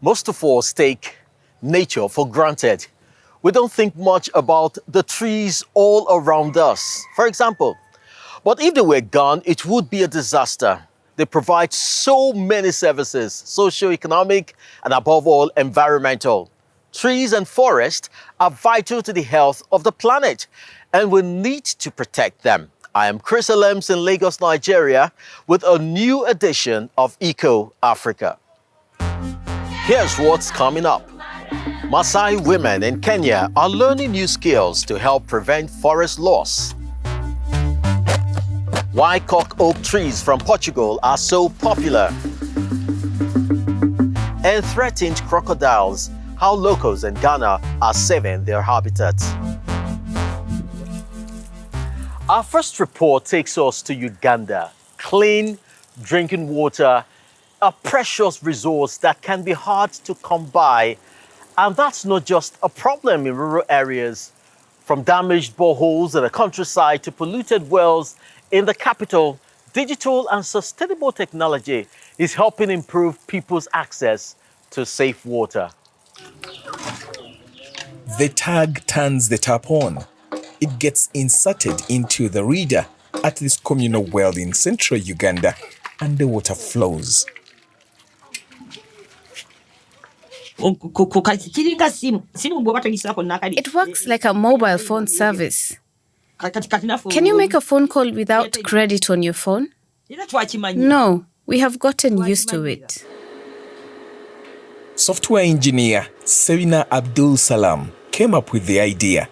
Most of us take nature for granted. We don't think much about the trees all around us, for example. But if they were gone, it would be a disaster. They provide so many services, socio-economic and above all, environmental. Trees and forests are vital to the health of the planet, and we need to protect them. I am Chris Alems in Lagos, Nigeria, with a new edition of Eco Africa. Here's what's coming up. Masai women in Kenya are learning new skills to help prevent forest loss. Why cork oak trees from Portugal are so popular. And threatened crocodiles, how locals in Ghana are saving their habitats. Our first report takes us to Uganda. Clean drinking water, a precious resource that can be hard to come by. And that's not just a problem in rural areas. From damaged boreholes in the countryside to polluted wells in the capital, digital and sustainable technology is helping improve people's access to safe water. The tag turns the tap on. It gets inserted into the reader at this communal well in central Uganda, and the water flows. It works like a mobile phone service. Can you make a phone call without credit on your phone? No, we have gotten used to it. Software engineer Sevina Abdul Salam came up with the idea.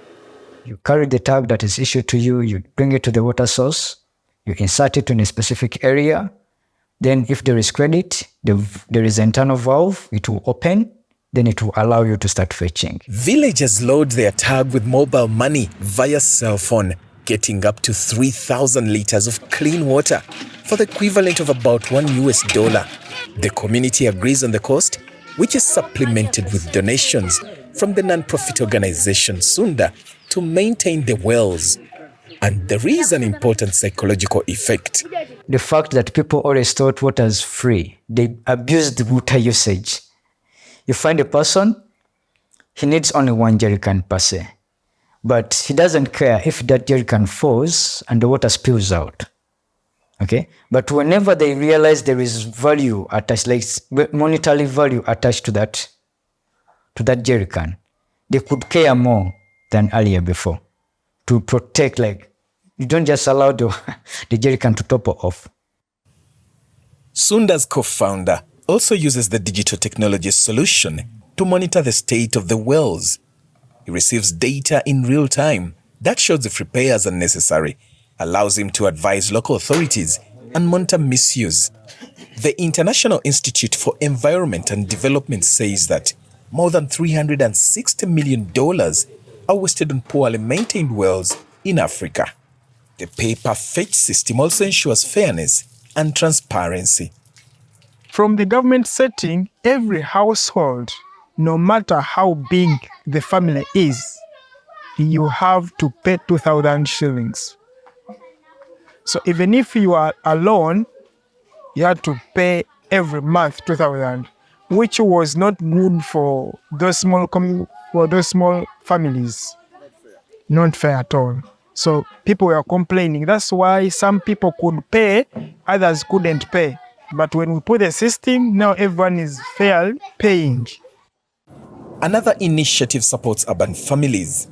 You carry the tag that is issued to you, you bring it to the water source, you insert it in a specific area. Then if there is credit, there is an internal valve, it will open, then it will allow you to start fetching. Villagers load their tag with mobile money via cell phone, getting up to 3,000 liters of clean water for the equivalent of about $1. The community agrees on the cost, which is supplemented with donations from the non-profit organization Sunda to maintain the wells. And there is an important psychological effect. The fact that people always thought water is free, they abuse the water usage. You find a person, he needs only 1 jerrycan per se, but he doesn't care if that jerrycan falls and the water spills out. Okay? But whenever they realize there is value attached, like monetary value attached to that jerrycan, they could care more than earlier before to protect, like, you don't just allow the jerrycan to topple off. Sunda's co-founder also uses the digital technology solution to monitor the state of the wells. He receives data in real time that shows if repairs are necessary, allows him to advise local authorities and monitor misuse. The International Institute for Environment and Development says that more than $360 million are wasted on poorly maintained wells in Africa. The pay-per-fetch system also ensures fairness and transparency. From the government setting, every household, no matter how big the family is, you have to pay 2,000 shillings. So even if you are alone, you have to pay every month 2,000, which was not good for those small families. Not fair at all. So people were complaining. That's why some people could pay, others couldn't pay. But when we put a system, now everyone is fair paying. Another initiative supports urban families.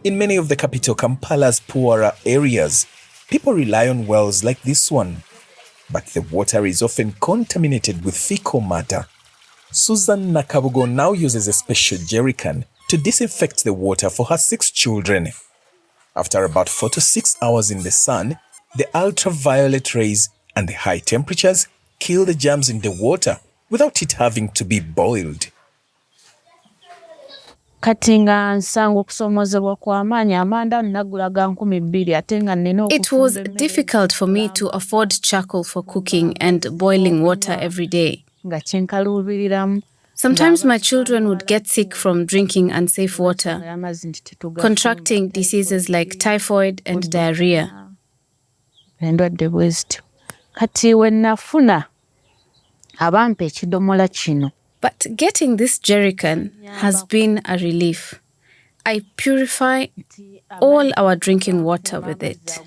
In many of the capital Kampala's poorer areas, people rely on wells like this one. But the water is often contaminated with fecal matter. Susan Nakabugo now uses a special jerrycan to disinfect the water for her 6 children. After about 4 to 6 hours in the sun, the ultraviolet rays and the high temperatures kill the germs in the water without it having to be boiled. It was difficult for me to afford charcoal for cooking and boiling water every day. Sometimes my children would get sick from drinking unsafe water, contracting diseases like typhoid and diarrhea. But But getting this jerrycan has been a relief. I purify all our drinking water with it.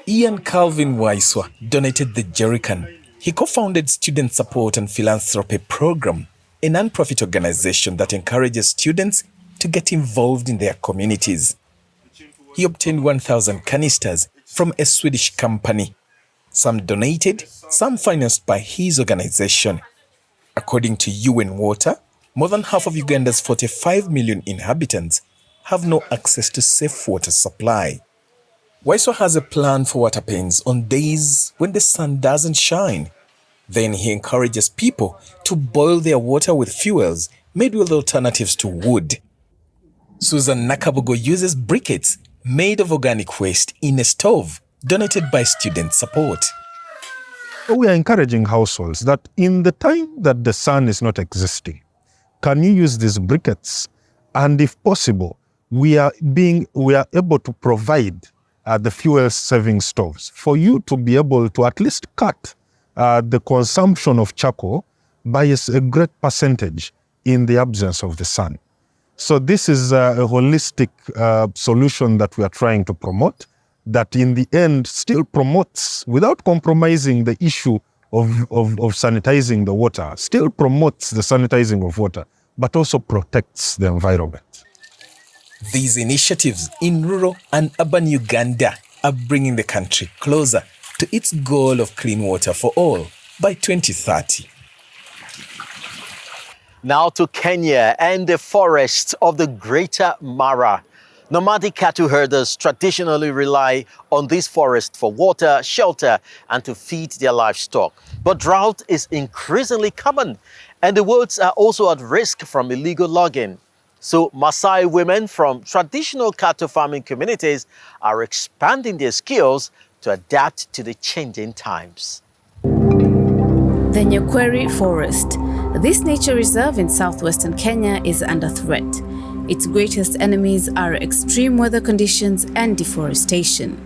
Ian Calvin Waiswa donated the jerrycan. He co-founded Student Support and Philanthropy Program, a non-profit organization that encourages students to get involved in their communities. He obtained 1,000 canisters from a Swedish company. Some donated, some financed by his organization. According to UN Water, more than half of Uganda's 45 million inhabitants have no access to safe water supply. Waiswa has a plan for water pains on days when the sun doesn't shine. Then he encourages people to boil their water with fuels made with alternatives to wood. Susan Nakabugo uses briquettes made of organic waste in a stove donated by Student Support. We are encouraging households that in the time that the sun is not existing, can you use these briquettes? And if possible, we are able to provide the fuel-saving stoves for you to be able to at least cut the consumption of charcoal by a great percentage in the absence of the sun. So this is a holistic solution that we are trying to promote, that in the end still promotes, without compromising the issue of sanitizing the water, still promotes the sanitizing of water, but also protects the environment. These initiatives in rural and urban Uganda are bringing the country closer to its goal of clean water for all by 2030. Now to Kenya and the forests of the Greater Mara. Nomadic cattle herders traditionally rely on this forest for water, shelter, and to feed their livestock. But drought is increasingly common, and the woods are also at risk from illegal logging. So Masai women from traditional cattle farming communities are expanding their skills to adapt to the changing times. The Nyakweri Forest. This nature reserve in southwestern Kenya is under threat. Its greatest enemies are extreme weather conditions and deforestation.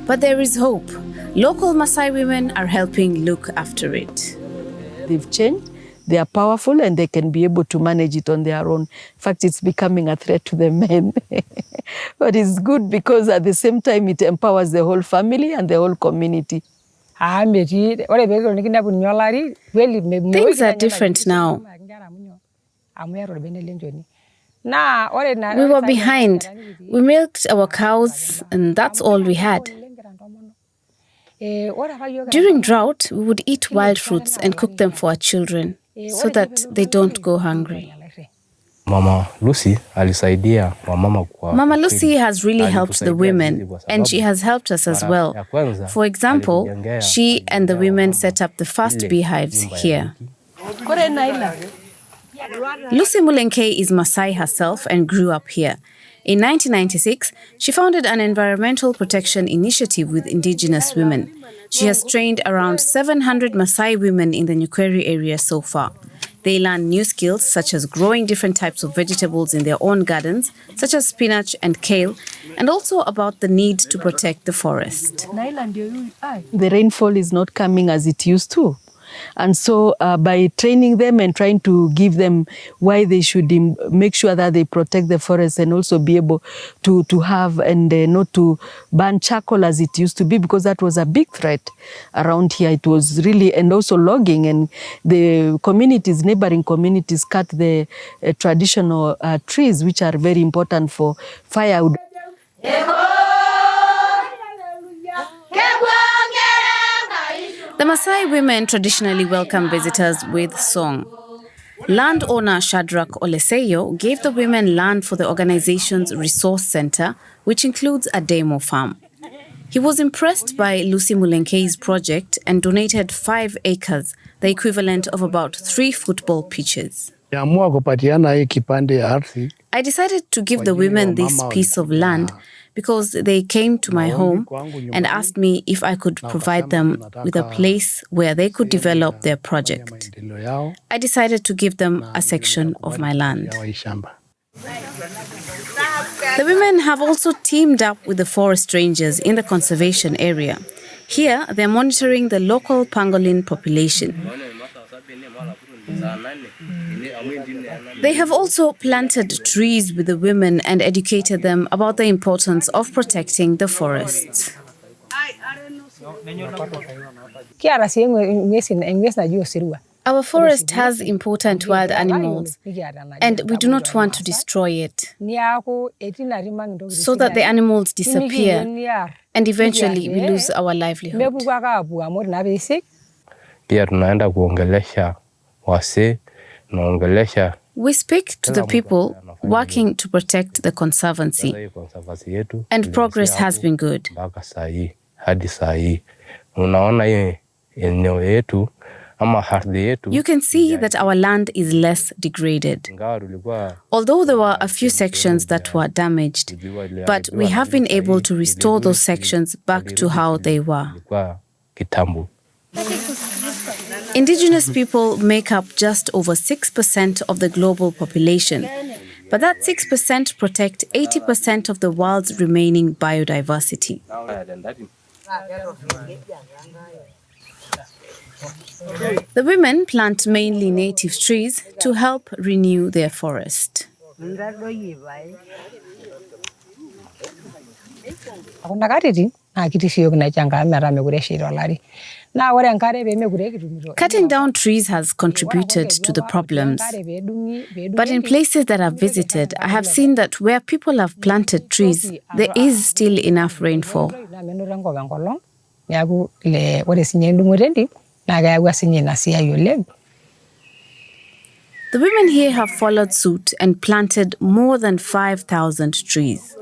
But there is hope. Local Masai women are helping look after it. They've changed, they are powerful, and they can be able to manage it on their own. In fact, it's becoming a threat to the men. But it's good because at the same time it empowers the whole family and the whole community. Things are different now. We were behind. We milked our cows, and that's all we had. During drought, we would eat wild fruits and cook them for our children so that they don't go hungry. Mama Lucy has really helped the women, and she has helped us as well. For example, she and the women set up the first beehives here. Lucy Mulenke is Masai herself and grew up here. In 1996, she founded an environmental protection initiative with indigenous women. She has trained around 700 Masai women in the Nyakweri area so far. They learn new skills such as growing different types of vegetables in their own gardens, such as spinach and kale, and also about the need to protect the forest. The rainfall is not coming as it used to. And so by training them and trying to give them why they should make sure that they protect the forest and also be able to have and not to burn charcoal as it used to be, because that was a big threat around here. It was really, and also logging, and the communities, neighboring communities cut the traditional trees, which are very important for firewood. The Masai women traditionally welcome visitors with song. Landowner Shadrach Oleseyo gave the women land for the organization's resource center, which includes a demo farm. He was impressed by Lucy Mulenke's project and donated 5 acres, the equivalent of about 3 football pitches. I decided to give the women this piece of land because they came to my home and asked me if I could provide them with a place where they could develop their project. I decided to give them a section of my land. The women have also teamed up with the forest rangers in the conservation area. Here, they're monitoring the local pangolin population. They have also planted trees with the women and educated them about the importance of protecting the forests. Our forest has important wild animals, and we do not want to destroy it so that the animals disappear and eventually we lose our livelihood. We speak to the people working to protect the conservancy, and progress has been good. You can see that our land is less degraded. Although there were a few sections that were damaged, but we have been able to restore those sections back to how they were. Indigenous people make up just over 6% of the global population, but that 6% protect 80% of the world's remaining biodiversity. The women plant mainly native trees to help renew their forest. Cutting down trees has contributed to the problems. But in places that I've visited, I have seen that where people have planted trees, there is still enough rainfall. The women here have followed suit and planted more than 5,000 trees.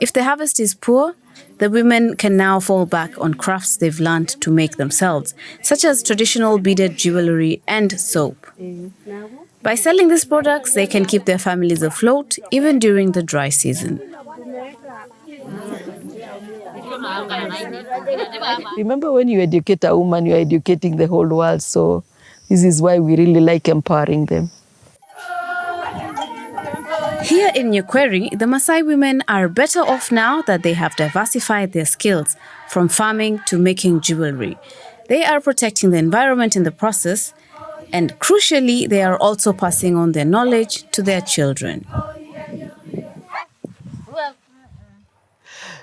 If the harvest is poor, the women can now fall back on crafts they've learned to make themselves, such as traditional beaded jewelry and soap. By selling these products, they can keep their families afloat even during the dry season. Remember, when you educate a woman, you are educating the whole world. So this is why we really like empowering them. Here in Nyakweri, the Masai women are better off now that they have diversified their skills from farming to making jewelry. They are protecting the environment in the process, and crucially, they are also passing on their knowledge to their children.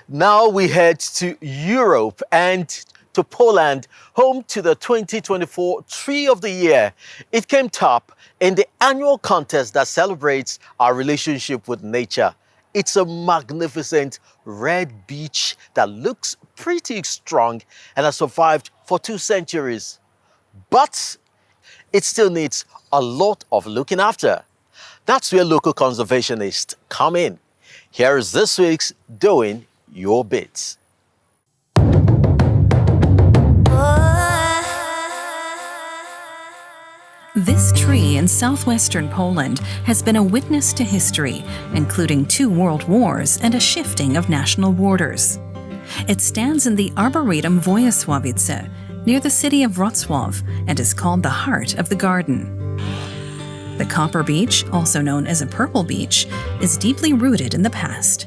Now we head to Europe and to Poland, home to the 2024 Tree of the Year. It came top in the annual contest that celebrates our relationship with nature. It's a magnificent red beech that looks pretty strong and has survived for 2 centuries. But it still needs a lot of looking after. That's where local conservationists come in. Here is this week's Doing Your Bit. This tree in southwestern Poland has been a witness to history, including 2 world wars and a shifting of national borders. It stands in the Arboretum Wojosławice, near the city of Wrocław, and is called the heart of the garden. The copper beech, also known as a purple beech, is deeply rooted in the past.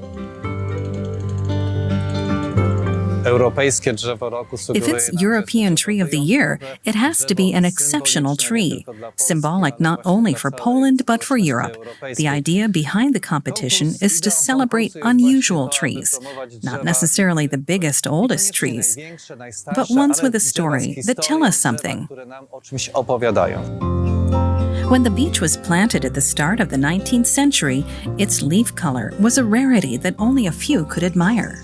If it's European Tree of the Year, it has to be an exceptional tree, symbolic not only for Poland but for Europe. The idea behind the competition is to celebrate unusual trees, not necessarily the biggest, oldest trees, but ones with a story that tell us something. When the beech was planted at the start of the 19th century, its leaf color was a rarity that only a few could admire.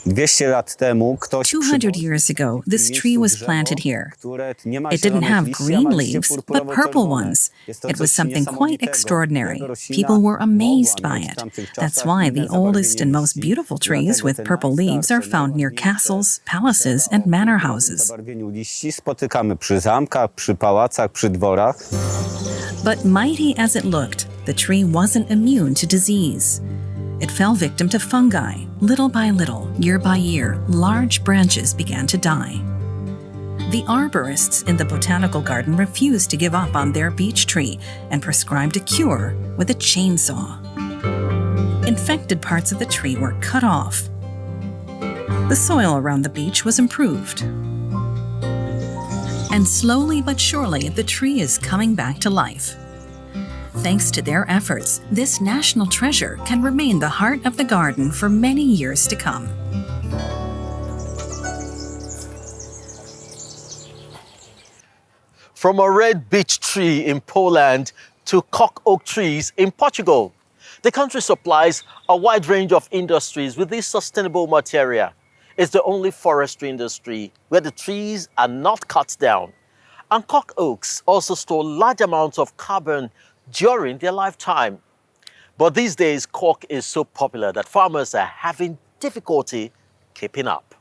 200 years ago, this tree was planted here. It didn't have green leaves, but purple ones. It was something quite extraordinary. People were amazed by it. That's why the oldest and most beautiful trees with purple leaves are found near castles, palaces, and manor houses. But mighty as it looked, the tree wasn't immune to disease. It fell victim to fungi. Little by little, year by year, large branches began to die. The arborists in the botanical garden refused to give up on their beech tree and prescribed a cure with a chainsaw. infected parts of the tree were cut off. The soil around the beach was improved. And slowly but surely, the tree is coming back to life. Thanks to their efforts, this national treasure can remain the heart of the garden for many years to come. From a red beech tree in Poland to cork oak trees in Portugal, the country supplies a wide range of industries with this sustainable material. It's the only forestry industry where the trees are not cut down. And cork oaks also store large amounts of carbon during their lifetime. But these days, cork is so popular that farmers are having difficulty keeping up.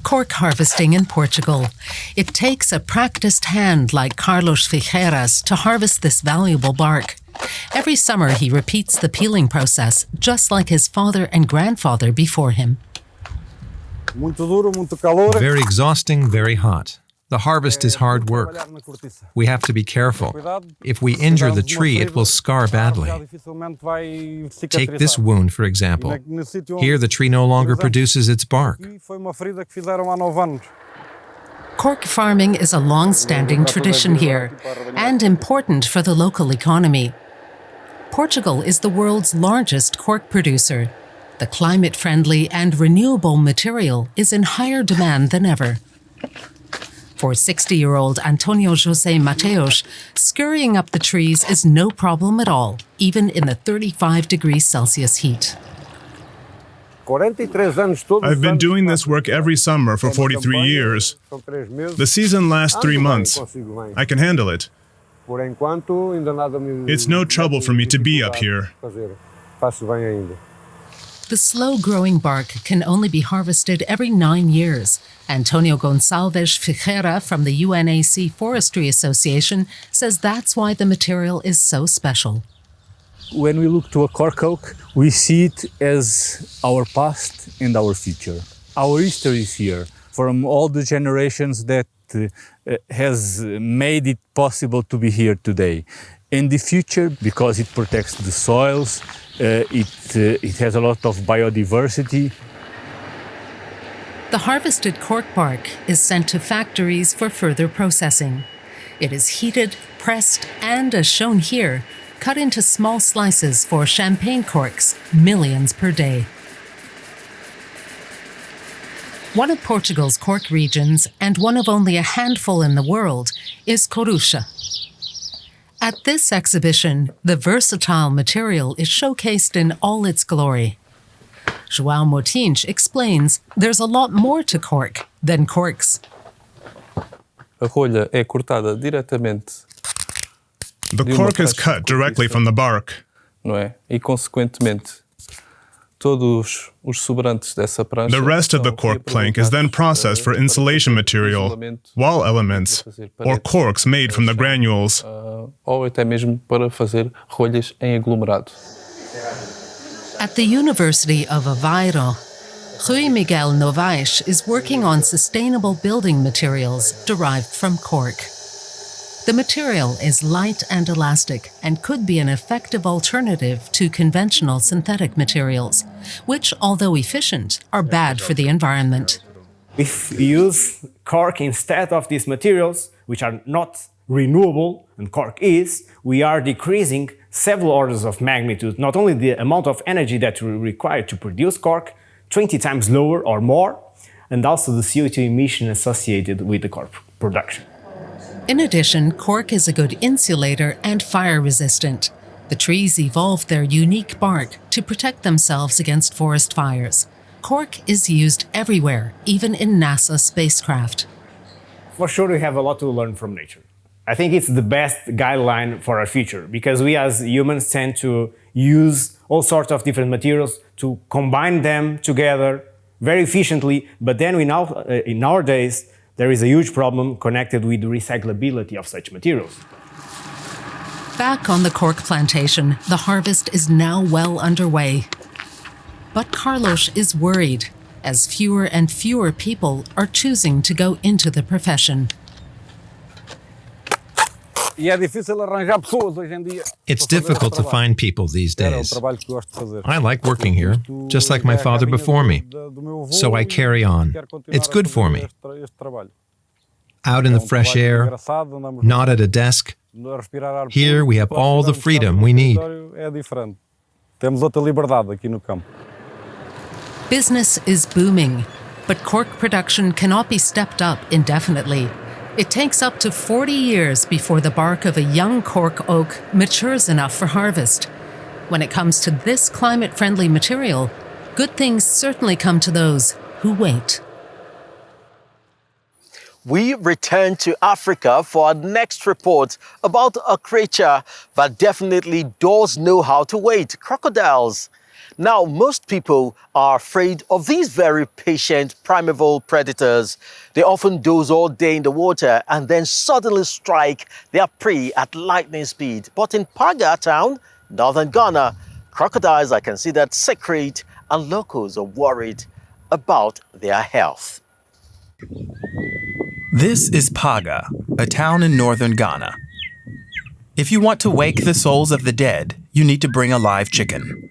Cork harvesting in Portugal. It takes a practiced hand like Carlos Figueiras to harvest this valuable bark. Every summer he repeats the peeling process, just like his father and grandfather before him. Very exhausting, very hot. The harvest is hard work. We have to be careful. If we injure the tree, it will scar badly. Take this wound, for example. Here, the tree no longer produces its bark. Cork farming is a long-standing tradition here and important for the local economy. Portugal is the world's largest cork producer. The climate-friendly and renewable material is in higher demand than ever. For 60-year-old Antonio José Mateos, scurrying up the trees is no problem at all, even in the 35 degrees Celsius heat. I've been doing this work every summer for 43 years. The season lasts 3 months. I can handle it. It's no trouble for me to be up here. The slow-growing bark can only be harvested every 9 years. Antonio Gonçalves Figueira from the UNAC Forestry Association says that's why the material is so special. When we look to a cork oak, we see it as our past and our future. Our history is here, from all the generations that has made it possible to be here today. In the future, because it protects the soils, it has a lot of biodiversity. The harvested cork bark is sent to factories for further processing. It is heated, pressed, and, as shown here, cut into small slices for champagne corks, millions per day. One of Portugal's cork regions, and one of only a handful in the world, is Corucha. At this exhibition, the versatile material is showcased in all its glory. João Motins explains there's a lot more to cork than corks. The cork is cut directly from the bark. The rest of the cork plank is then processed for insulation material, wall elements, or corks made from the granules. At the University of Aveiro, Rui Miguel Novaes is working on sustainable building materials derived from cork. The material is light and elastic and could be an effective alternative to conventional synthetic materials, which, although efficient, are bad for the environment. If we use cork instead of these materials, which are not renewable, and cork is, we are decreasing several orders of magnitude, not only the amount of energy that we require to produce cork, 20 times lower or more, and also the CO2 emission associated with the cork production. In addition, cork is a good insulator and fire resistant. The trees evolved their unique bark to protect themselves against forest fires. Cork is used everywhere, even in NASA spacecraft. For sure, we have a lot to learn from nature. I think it's the best guideline for our future, because we as humans tend to use all sorts of different materials to combine them together very efficiently, but then in nowadays, there is a huge problem connected with the recyclability of such materials. Back on the cork plantation, the harvest is now well underway. But Carlos is worried, as fewer and fewer people are choosing to go into the profession. It's difficult to find people these days. I like working here, just like my father before me. So I carry on. It's good for me. Out in the fresh air, not at a desk. Here we have all the freedom we need. Business is booming, but cork production cannot be stepped up indefinitely. It takes up to 40 years before the bark of a young cork oak matures enough for harvest. When it comes to this climate-friendly material, good things certainly come to those who wait. We return to Africa for our next report about a creature that definitely does know how to wait: crocodiles. Now, most people are afraid of these very patient primeval predators. They often doze all day in the water and then suddenly strike their prey at lightning speed. But in Paga town, northern Ghana, crocodiles are considered sacred and locals are worried about their health. This is Paga, a town in northern Ghana. If you want to wake the souls of the dead, you need to bring a live chicken.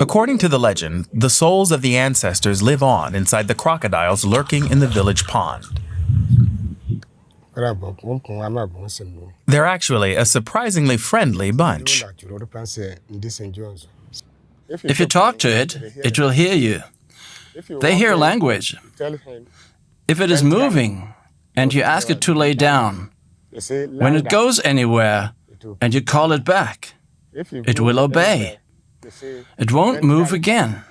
According to the legend, the souls of the ancestors live on inside the crocodiles lurking in the village pond. They're actually a surprisingly friendly bunch. If you talk to it, it will hear you. They hear language. If it is moving and you ask it to lay down, when it goes anywhere and you call it back, it will obey. It won't move again.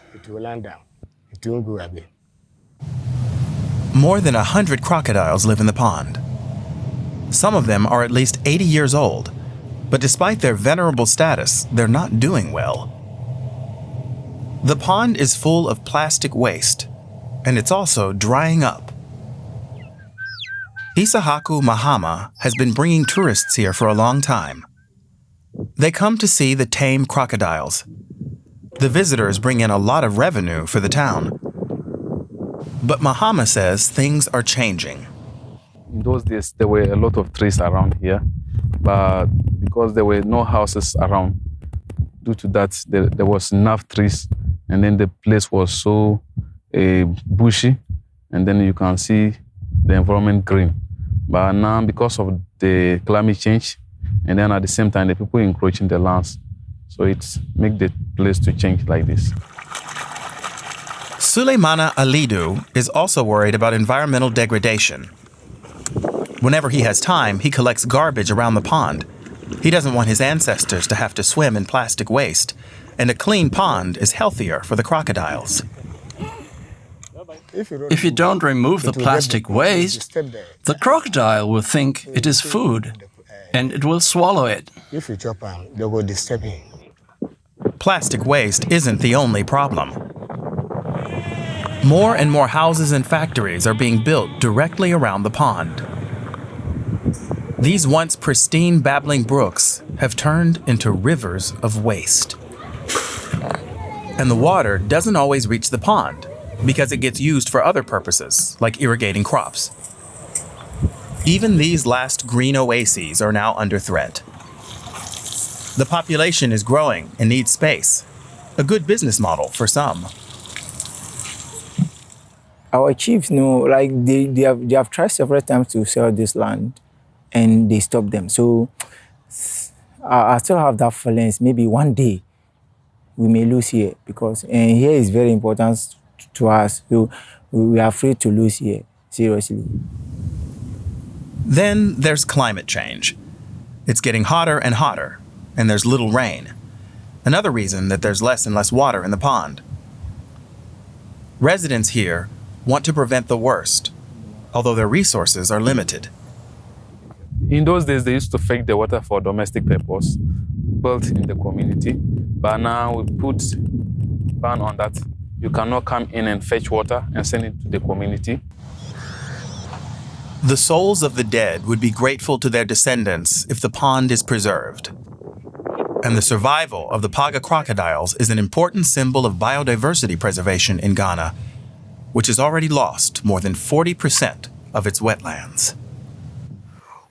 More than 100 crocodiles live in the pond. Some of them are at least 80 years old, but despite their venerable status, they're not doing well. The pond is full of plastic waste, and it's also drying up. Isahaku Mahama has been bringing tourists here for a long time. They come to see the tame crocodiles. The visitors bring in a lot of revenue for the town. But Mahama says things are changing. In those days, there were a lot of trees around here, but because there were no houses around, due to that, there was enough trees, and then the place was so bushy, and then you can see the environment green. But now, because of the climate change, and then at the same time, the people encroaching the lands, so it makes the place to change like this. Suleimana Alidu is also worried about environmental degradation. Whenever he has time, he collects garbage around the pond. He doesn't want his ancestors to have to swim in plastic waste, and a clean pond is healthier for the crocodiles. If you don't remove the plastic waste, the crocodile will think it is food, and it will swallow it. If you chop them, they will disturb him. Plastic waste isn't the only problem. More and more houses and factories are being built directly around the pond. These once pristine babbling brooks have turned into rivers of waste. And the water doesn't always reach the pond because it gets used for other purposes, like irrigating crops. Even these last green oases are now under threat. The population is growing and needs space, a good business model for some. Our chiefs know, like they have tried several times to sell this land, and they stopped them. So I still have that feelings. Maybe one day we may lose here, because here is very important to us. So we are afraid to lose here, seriously. Then there's climate change. It's getting hotter and hotter, and there's little rain. Another reason that there's less and less water in the pond. Residents here want to prevent the worst, although their resources are limited. In those days, they used to fetch the water for domestic purpose, built in the community. But now we put ban on that. You cannot come in and fetch water and send it to the community. The souls of the dead would be grateful to their descendants if the pond is preserved. And the survival of the Paga crocodiles is an important symbol of biodiversity preservation in Ghana, which has already lost more than 40% of its wetlands.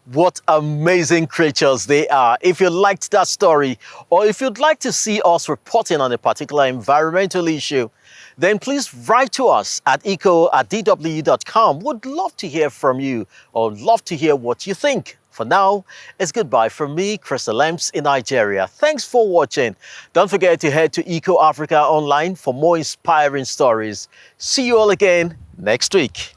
What amazing creatures they are. If you liked that story, or if you'd like to see us reporting on a particular environmental issue, then please write to us at eco@dw.com. Would love to hear from you, or love to hear what you think. For now, it's goodbye from me, Crystal Lamps in Nigeria. Thanks for watching. Don't forget to head to Eco Africa Online for more inspiring stories. See you all again next week.